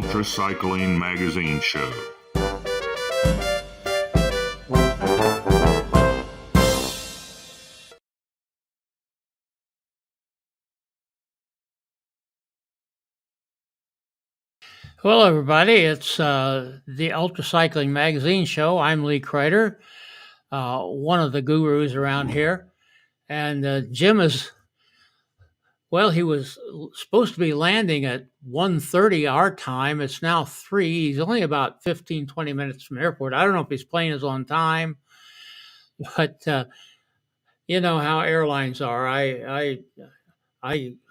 UltraCycling Magazine show. Hello, everybody. It's the UltraCycling Magazine show. I'm Lee Kreider, one of the gurus around here. And Jim is, well, he was supposed to be landing at 1:30 our time. It's now 3. He's only about 15, 20 minutes from the airport. I don't know if his plane is on time, but you know how airlines are. I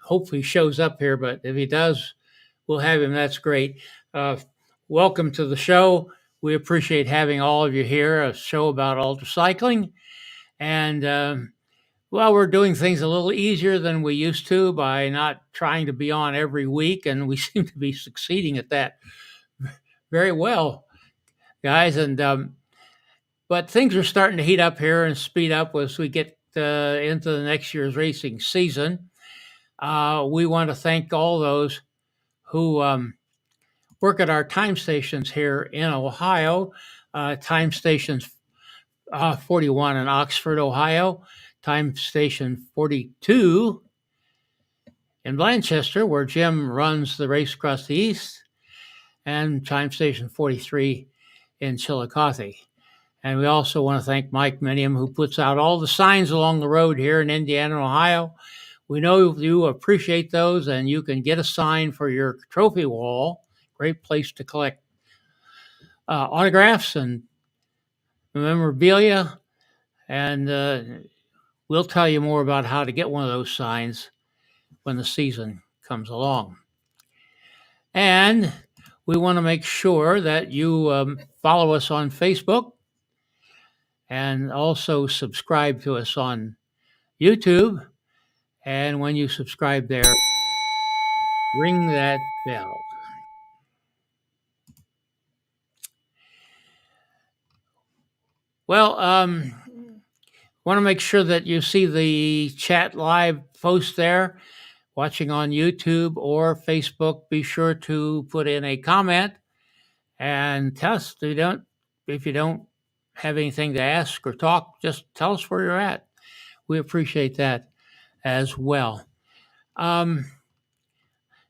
hope he shows up here, but if he does, we'll have him. That's great. Welcome to the show. We appreciate having all of you here, a show about ultracycling. And, well, we're doing things a little easier than we used to by not trying to be on every week. And we seem to be succeeding at that very well, guys. And, but things are starting to heat up here and speed up as we get into the next year's racing season. We want to thank all those who work at our time stations here in Ohio. Time stations 41 in Oxford, Ohio. Time station 42 in Blanchester, where Jim runs the Race Across the East. And time station 43 in Chillicothe. And we also want to thank Mike Minium, who puts out all the signs along the road here in Indiana and Ohio. We know you appreciate those, and you can get a sign for your trophy wall. Great place to collect autographs and memorabilia. And we'll tell you more about how to get one of those signs when the season comes along. And we want to make sure that you follow us on Facebook and also subscribe to us on YouTube. And when you subscribe there, ring that bell. Well, want to make sure that you see the chat live post there, watching on YouTube or Facebook. Be sure to put in a comment and tell us if you don't have anything to ask or talk, just tell us where you're at. We appreciate that as well. Didn't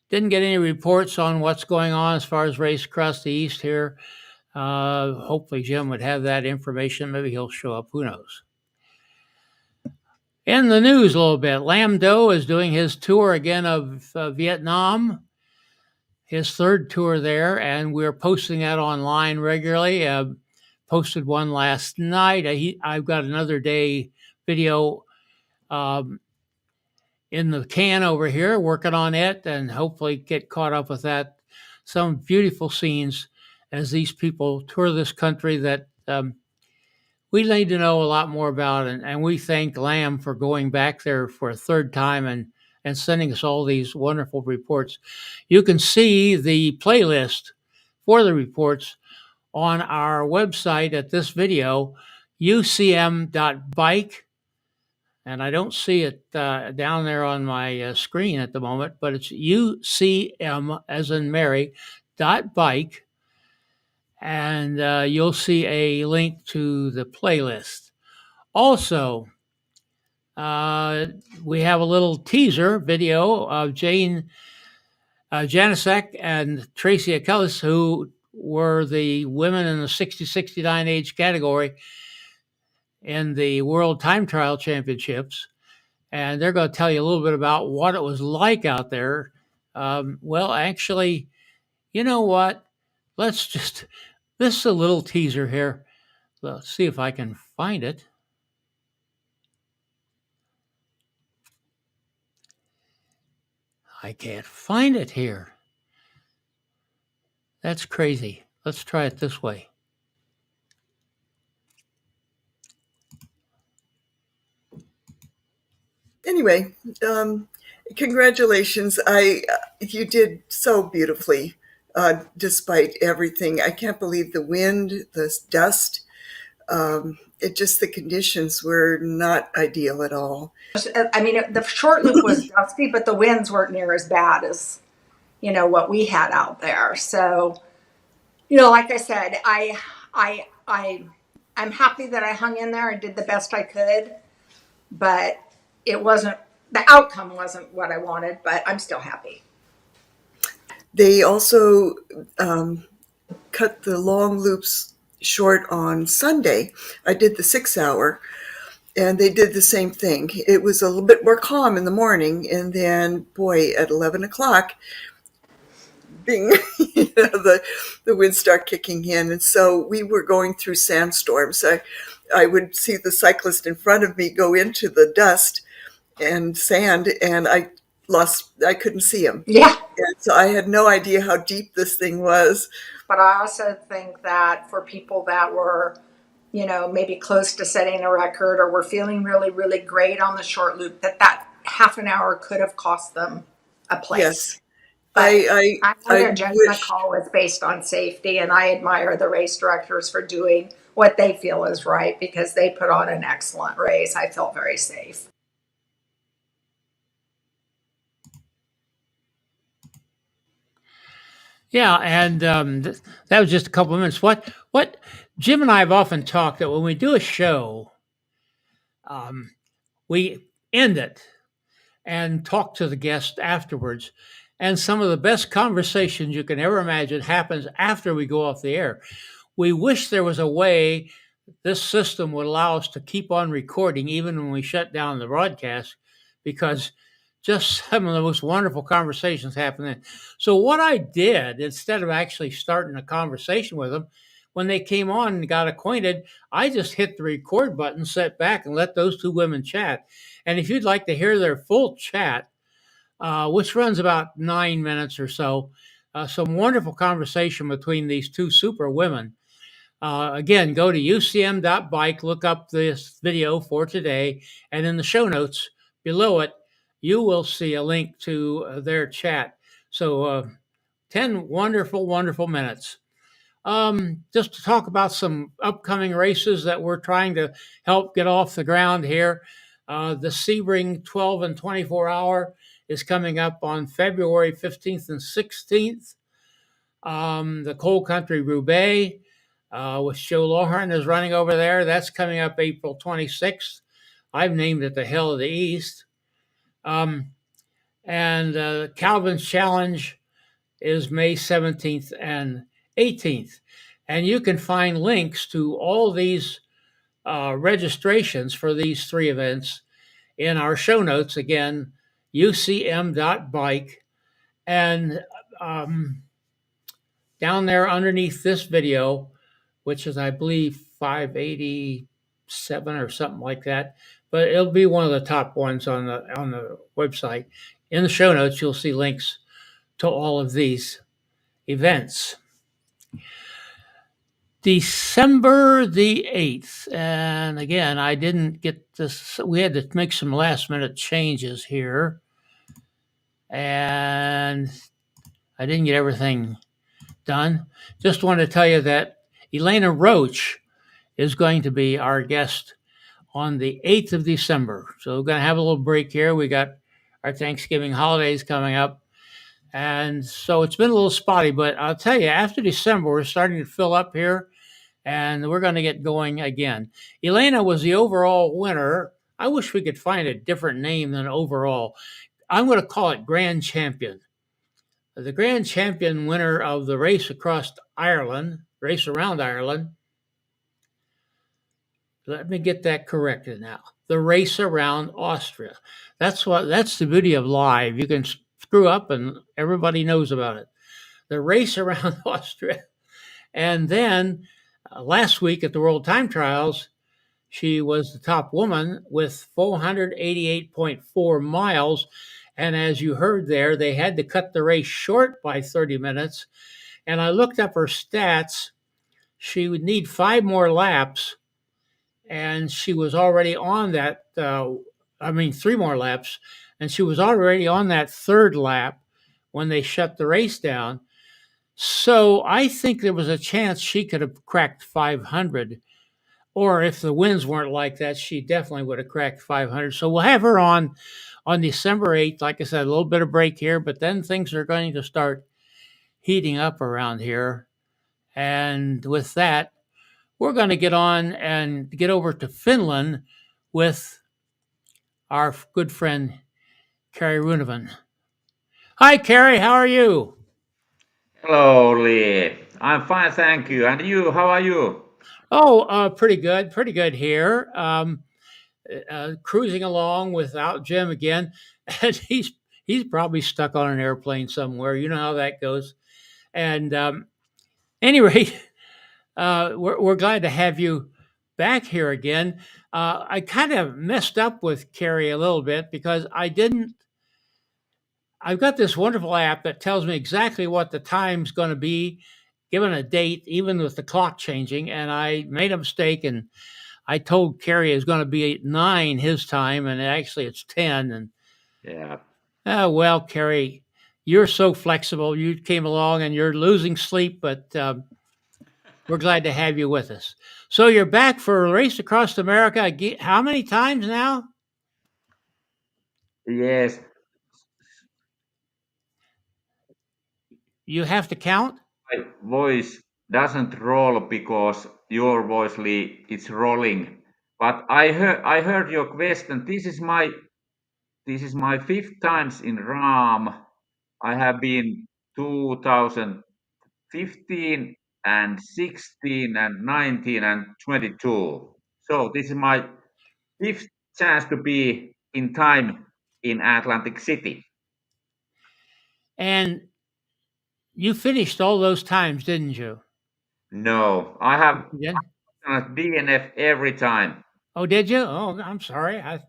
get any reports on what's going on as far as Race Across the East here. Hopefully Jim would have that information. Maybe he'll show up. Who knows? In the news a little bit, Lam Do is doing his tour again of Vietnam, his third tour there, and we're posting that online regularly. Posted one last night. I've got another day video in the can over here, working on it, and hopefully get caught up with that. Some beautiful scenes as these people tour this country that we need to know a lot more about. And we thank Lam for going back there for a third time and sending us all these wonderful reports. You can see the playlist for the reports on our website at this video, ucm.bike. And I don't see it down there on my screen at the moment, but it's UCM as in Mary .bike. And you'll see a link to the playlist. Also, we have a little teaser video of Jane Janicek and Tracy Achilles, who were the women in the 60-69 age category in the World Time Trial Championships. And they're going to tell you a little bit about what it was like out there. Well, actually, you know what? This is a little teaser here. Let's see if I can find it. I can't find it here. That's crazy. Let's try it this way. Anyway, congratulations. You did so beautifully, despite everything. I can't believe the wind, the dust. The conditions were not ideal at all. I mean, the short loop was dusty, but the winds weren't near as bad as what we had out there. So, like I said, I'm happy that I hung in there and did the best I could, but the outcome wasn't what I wanted, but I'm still happy. They also cut the long loops short on Sunday. I did the 6 hour, and they did the same thing. It was a little bit more calm in the morning, and then, boy, at 11 o'clock, bing, the wind started kicking in. And so we were going through sandstorms. I would see the cyclist in front of me go into the dust and sand, and I couldn't see him. Yeah. And so I had no idea how deep this thing was. But I also think that for people that were, maybe close to setting a record or were feeling really, really great on the short loop, that half an hour could have cost them a place. Yes. But I know their judgment call was based on safety, and I admire the race directors for doing what they feel is right, because they put on an excellent race. I felt very safe. Yeah, and that was just a couple of minutes. What Jim and I have often talked that when we do a show, we end it and talk to the guest afterwards. And some of the best conversations you can ever imagine happens after we go off the air. We wish there was a way this system would allow us to keep on recording even when we shut down the broadcast, because just some of the most wonderful conversations happen then. So what I did, instead of actually starting a conversation with them, when they came on and got acquainted, I just hit the record button, sat back, and let those two women chat. And if you'd like to hear their full chat, which runs about 9 minutes or so, some wonderful conversation between these two super women. Again, go to ucm.bike, look up this video for today, and in the show notes below it, you will see a link to their chat. So 10 wonderful, wonderful minutes. Just to talk about some upcoming races that we're trying to help get off the ground here. The Sebring 12 and 24 hour is coming up on February 15th and 16th. The Coal Country Roubaix, with Joe Lohan is running over there. That's coming up April 26th. I've named it the Hill of the East. And Calvin's Challenge is May 17th and 18th. And you can find links to all these registrations for these three events in our show notes. Again, ucm.bike. And down there underneath this video, which is, I believe, 587 or something like that, but it'll be one of the top ones on the website. In the show notes, you'll see links to all of these events. December the 8th, and again, I didn't get this. We had to make some last minute changes here, and I didn't get everything done. Just wanted to tell you that Elena Roach is going to be our guest on the 8th of December. So we're going to have a little break here. We got our Thanksgiving holidays coming up. And so it's been a little spotty, but I'll tell you, after December, we're starting to fill up here, and we're going to get going again. Elena was the overall winner. I wish we could find a different name than overall. I'm going to call it Grand Champion. The Grand Champion winner of the race across Ireland, race around Ireland. Let me get that corrected now. The race around Austria. That's the beauty of live. You can screw up and everybody knows about it. The race around Austria. And then last week at the World Time Trials, she was the top woman with 488.4 miles. And as you heard there, they had to cut the race short by 30 minutes. And I looked up her stats. She would need 5 more laps. And she was already on that, 3 more laps. And she was already on that third lap when they shut the race down. So I think there was a chance she could have cracked 500 or if the winds weren't like that, she definitely would have cracked 500. So we'll have her on December 8th. Like I said, a little bit of break here, but then things are going to start heating up around here. And with that, we're going to get on and get over to Finland with our good friend, Kari Rouvinen. Hi, Kari. How are you? Hello, Lee. I'm fine, thank you. And you, how are you? Oh, pretty good. Pretty good here. Cruising along without Jim again, and he's probably stuck on an airplane somewhere. You know how that goes. And any rate, we're glad to have you back here again. I kind of messed up with Carrie a little bit because I didn't. I've got this wonderful app that tells me exactly what the time's going to be, given a date, even with the clock changing. And I made a mistake, and I told Carrie it was going to be 9 his time, and actually it's 10. And Yeah. well, Carrie, you're so flexible. You came along, and you're losing sleep, but we're glad to have you with us. So you're back for a race across America. How many times now? Yes, You have to count? my voice doesn't roll because your voice, Lee, is rolling. But I heard your question. This is my fifth times in RAAM. I have been 2015 and 16 and 19 and 22. So this is my fifth chance to be in time in Atlantic City. And you finished all those times, didn't you? No, I have Yeah. DNF every time. Oh, did you? Oh, I'm sorry. I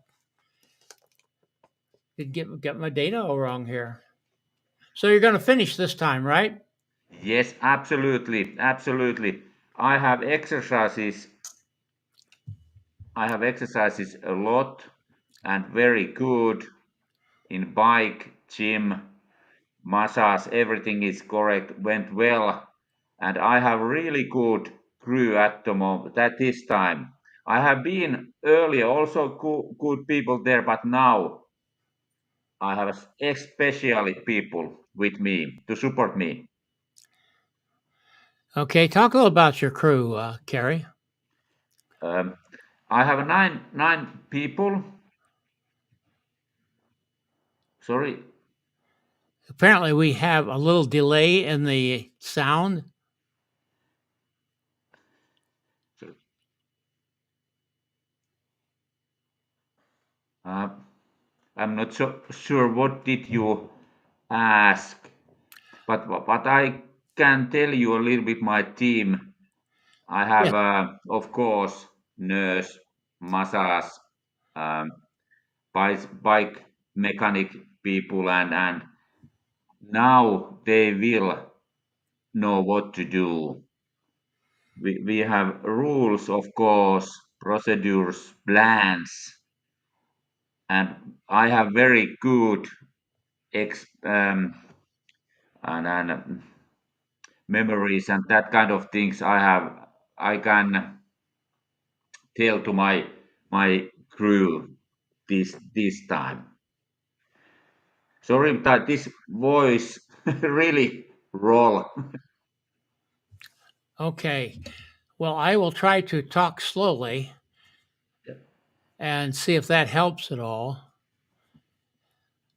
did get my data all wrong here. So you're going to finish this time, right? Yes, absolutely, absolutely. I have exercises. I have exercises a lot and very good in bike, gym, massage. Everything is correct. Went well, and I have really good crew at the moment. At this time, I have been earlier also good people there, but now I have especially people with me to support me. Okay. Talk a little about your crew, Carrie. Um, I have nine people. Sorry, Apparently, we have a little delay in the sound. uh, I'm not so sure what did you ask, but I can tell you a little bit my team. I Yeah. have, of course, nurse, massage, um, bike mechanic people, and now they will know what to do. We have rules, of course, procedures, plans, and I have very good ex and memories and that kind of things. I can tell to my crew this time. Sorry that this voice really roll. Okay. Well, I will try to talk slowly and see if that helps at all.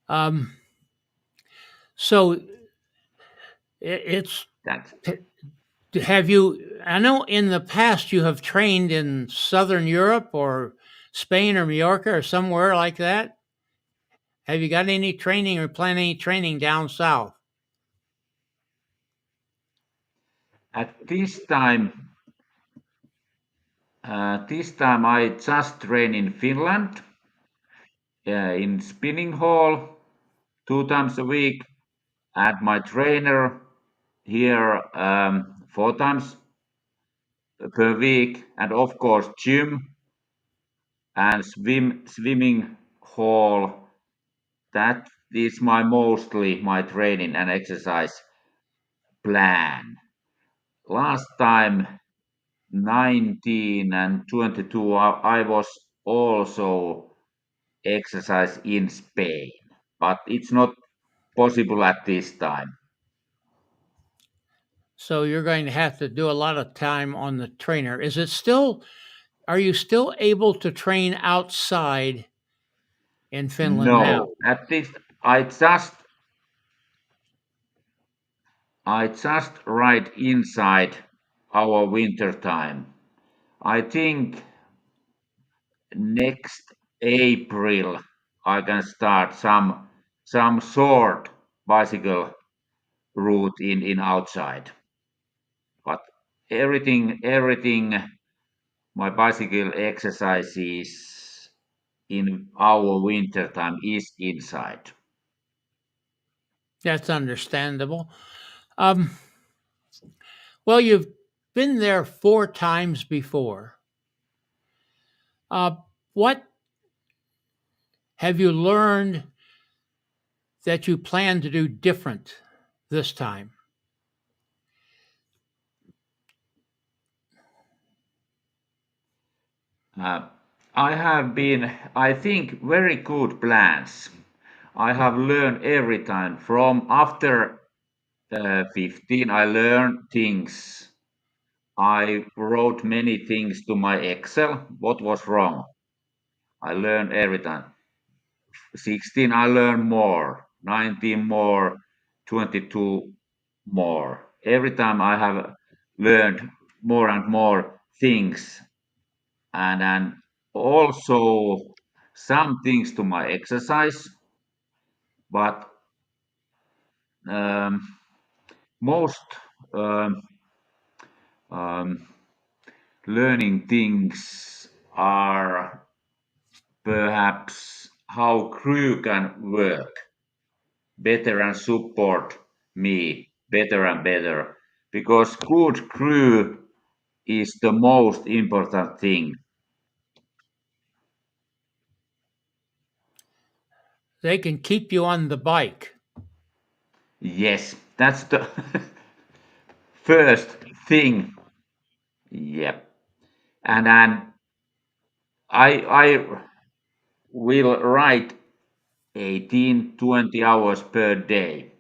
Um, so it's That have you? I know in the past you have trained in Southern Europe or Spain or Mallorca or somewhere like that. Have you got any training or plan any training down south? at this time I just train in Finland in spinning hall 2 times a week, and my trainer here 4 times per week, and of course gym and swimming hall. That is mostly my training and exercise plan. Last time 19 and 22, I was also exercise in Spain, but it's not possible at this time. So you're going to have to do a lot of time on the trainer. Are you still able to train outside in Finland now? No, at this I just ride inside our winter time. I think next April I can start some short bicycle route in outside. But everything my bicycle exercises in our winter time is inside. That's understandable. Um, well, you've been there 4 times before. What have you learned that you plan to do different this time? Uh, I have been, I think, very good plans. I have learned every time. From after 15, I learned things. I wrote many things to my Excel. What was wrong? I learned every time. 16, I learned more. 19 more. 22 more. Every time I have learned more and more things, and also some things to my exercise, but um, most um, um, learning things are perhaps how crew can work better and support me better and better, because good crew is the most important thing. They can keep you on the bike. Yes, that's the first thing. Yep. And I will write 18-20 hours per day,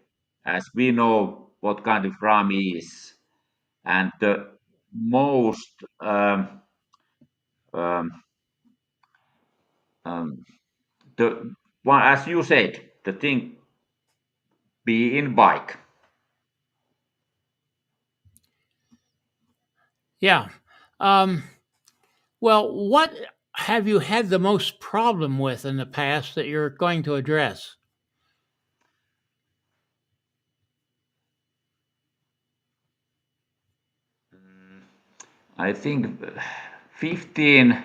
as we know what kind of RAAM is, and the most um, um, the one, as you said, the thing be in bike. Yeah. Um, well, what have you had the most problem with in the past that you're going to address? I think 15.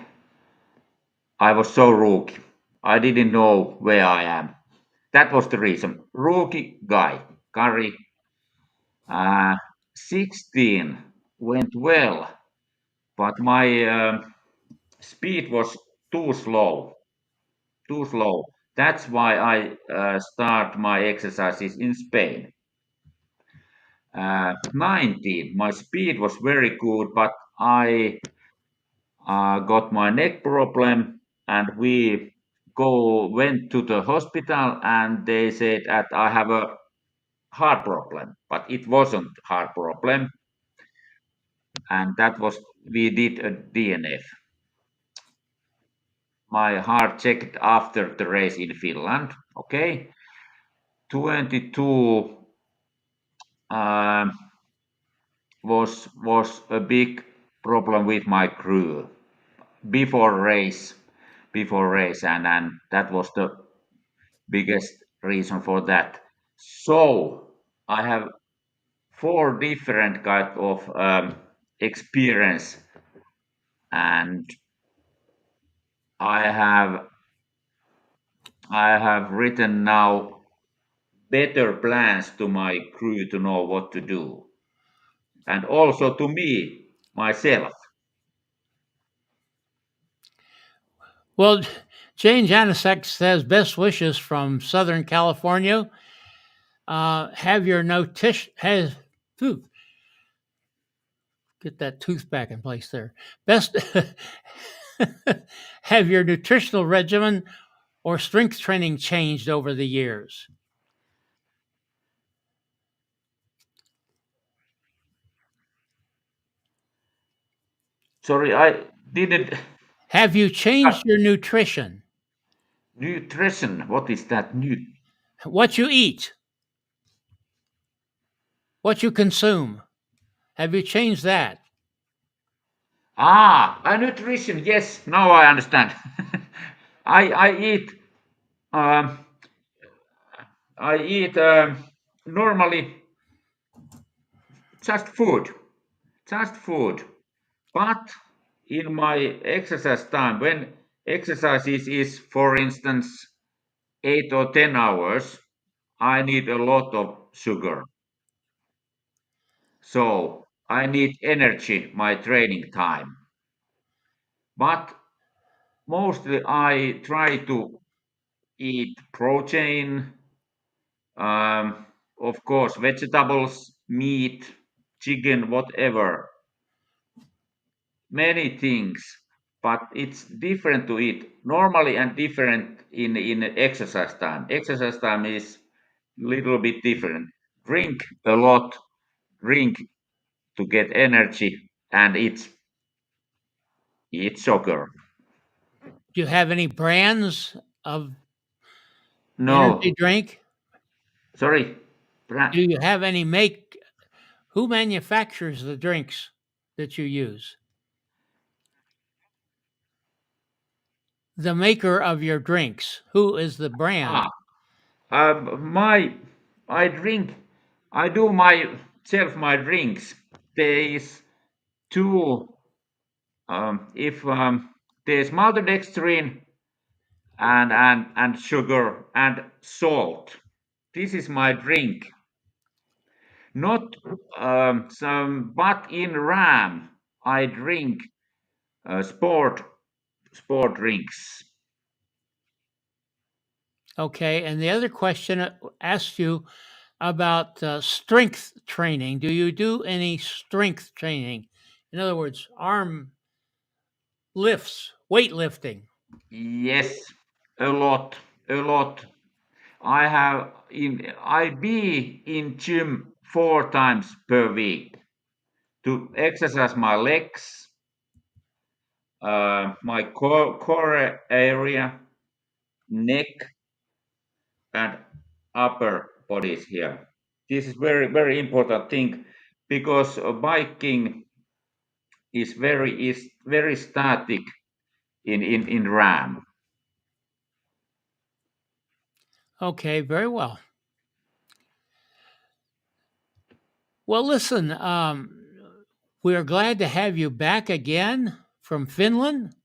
I was so rookie. I didn't know where I am. That was the reason. Rookie guy, Kari. Uh, 16 went well, but my speed was too slow, too slow. That's why I start my exercises in Spain. 19, my speed was very good, but I got my neck problem, and we went to the hospital, and they said that I have a heart problem, but it wasn't heart problem, and that was we did a DNF. My heart checked after the race in Finland. Okay, 22 um, was a big problem with my crew before race, and that was the biggest reason for that. So I have four different kind of experience, and I have I have written now better plans to my crew to know what to do, and also to me myself. Well, Jane Janasek says best wishes from Southern California. Have your notition has phew, Get that tooth back in place there. Best have your nutritional regimen or strength training changed over the years? Sorry, I didn't. Have you changed your nutrition? Nutrition. What is that? What you eat? What you consume? Have you changed that? Nutrition. Yes, now I understand. I eat. Um, I eat normally just food, just food. But in my exercise time, when exercises is, for instance, 8 or 10 hours, I need a lot of sugar. So I need energy, my training time. But mostly I try to eat protein, of course, vegetables, meat, chicken, whatever, many things. But it's different to eat normally and different in exercise time. Exercise time is little bit different. Drink a lot, drink to get energy, and eat sugar. Do you have any brands of energy No, drink? sorry. Do you have any make? Who manufactures the drinks that you use? The maker of your drinks. Who is the brand? Ah, my I drink. I do myself my drinks. There is two. If there's maltodextrin and sugar and salt. This is my drink. Not but in RAAM I drink sport drinks. Okay. And the other question asked you about strength training. Do you do any strength training? In other words, arm lifts, weightlifting. Yes, a lot, a lot. I be in gym 4 times per week to exercise my legs, my core area, neck, and upper bodies here. This is very important thing because biking is very static in RAAM. Okay, very well. Well, listen, we are glad to have you back again from Finland.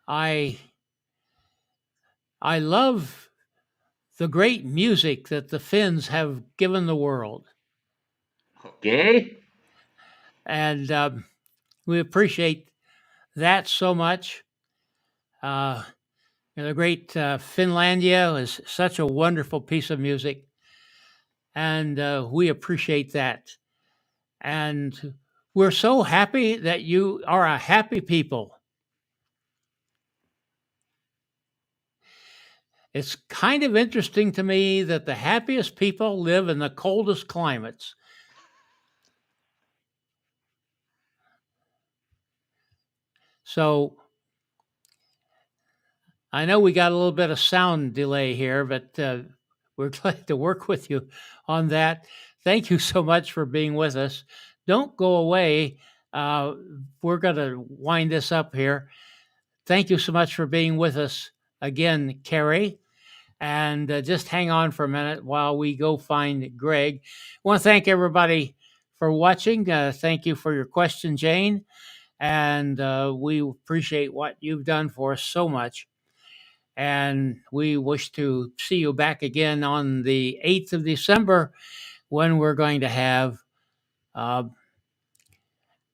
I I love the great music that the Finns have given the world, Okay. and we appreciate that so much. Uh, the great Finlandia is such a wonderful piece of music, and we appreciate that. And we're so happy that you are a happy people. It's kind of interesting to me that the happiest people live in the coldest climates. So I know we got a little bit of sound delay here, but we're glad to work with you on that. Thank you so much for being with us. Don't go away. Uh, we're going to wind this up here. Thank you so much for being with us again, Kari. And just hang on for a minute while we go find Greg. I want to thank everybody for watching. Thank you for your question, Jane. And we appreciate what you've done for us so much. And we wish to see you back again on the 8th of December when we're going to have uh,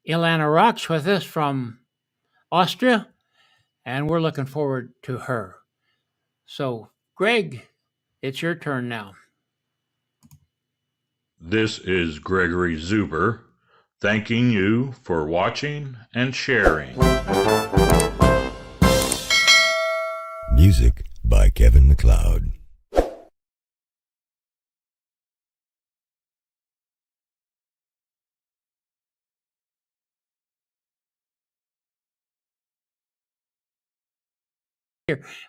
Ilana Rocks with us from Austria. And we're looking forward to her. So, Greg, it's your turn now. This is Gregory Zuber, thanking you for watching and sharing. Music by Kevin MacLeod.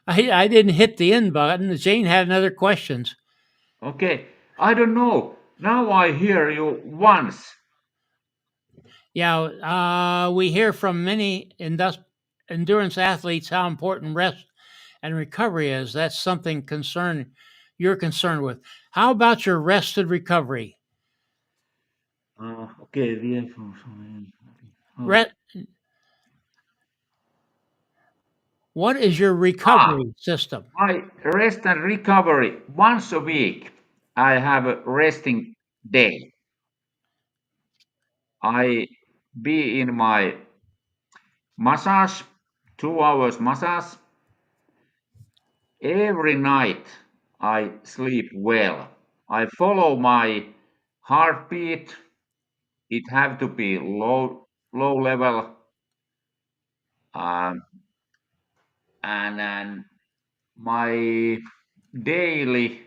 I didn't hit the end button. Jane had another questions. Okay, I don't know. Now I hear you once. Yeah, we hear from many endurance athletes how important rest and recovery is. That's something you're concerned with. How about your rest and recovery? Okay, Re- what is your recovery system? my rest and recovery. Once a week, I have a resting day. I be in my massage, 2 hours massage. Every night I sleep well. I follow my heartbeat. It have to be low level, um, and my daily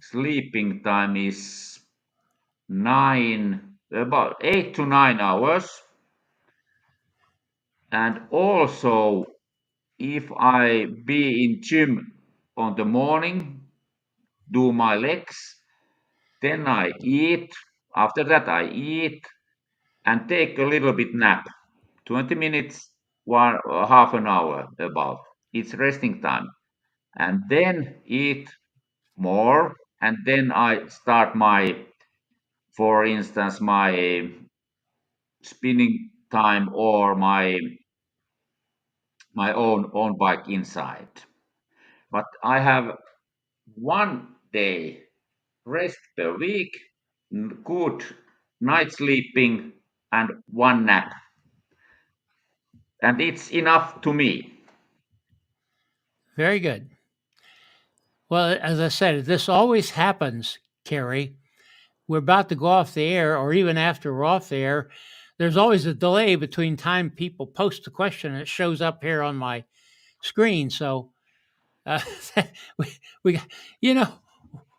sleeping time is about 8 to 9 hours. And also, if I be in gym on the morning, do my legs, then I eat. After that, I eat and take a little bit nap, 20 minutes, half an hour about. It's resting time. And then eat more. And then I start for instance, my spinning time or my own bike inside. But I have 1 day rest per week, good night sleeping, and 1 nap. And it's enough to me. Very good. Well, as I said, this always happens, Kari. We're about to go off the air, or even after we're off the air, there's always a delay between time people post the question and it shows up here on my screen. So, uh, we,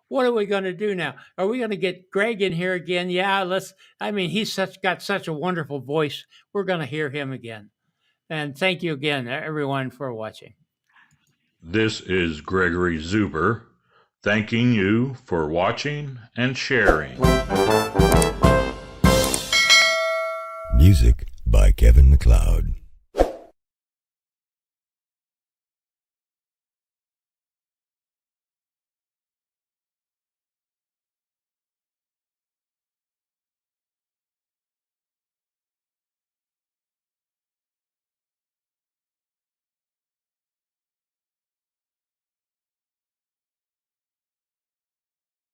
what are we going to do now? Are we going to get Greg in here again? Yeah, let's. I mean, he's got such a wonderful voice. We're going to hear him again. And thank you again, everyone, for watching. This is Gregory Zuber, thanking you for watching and sharing. Music by Kevin MacLeod.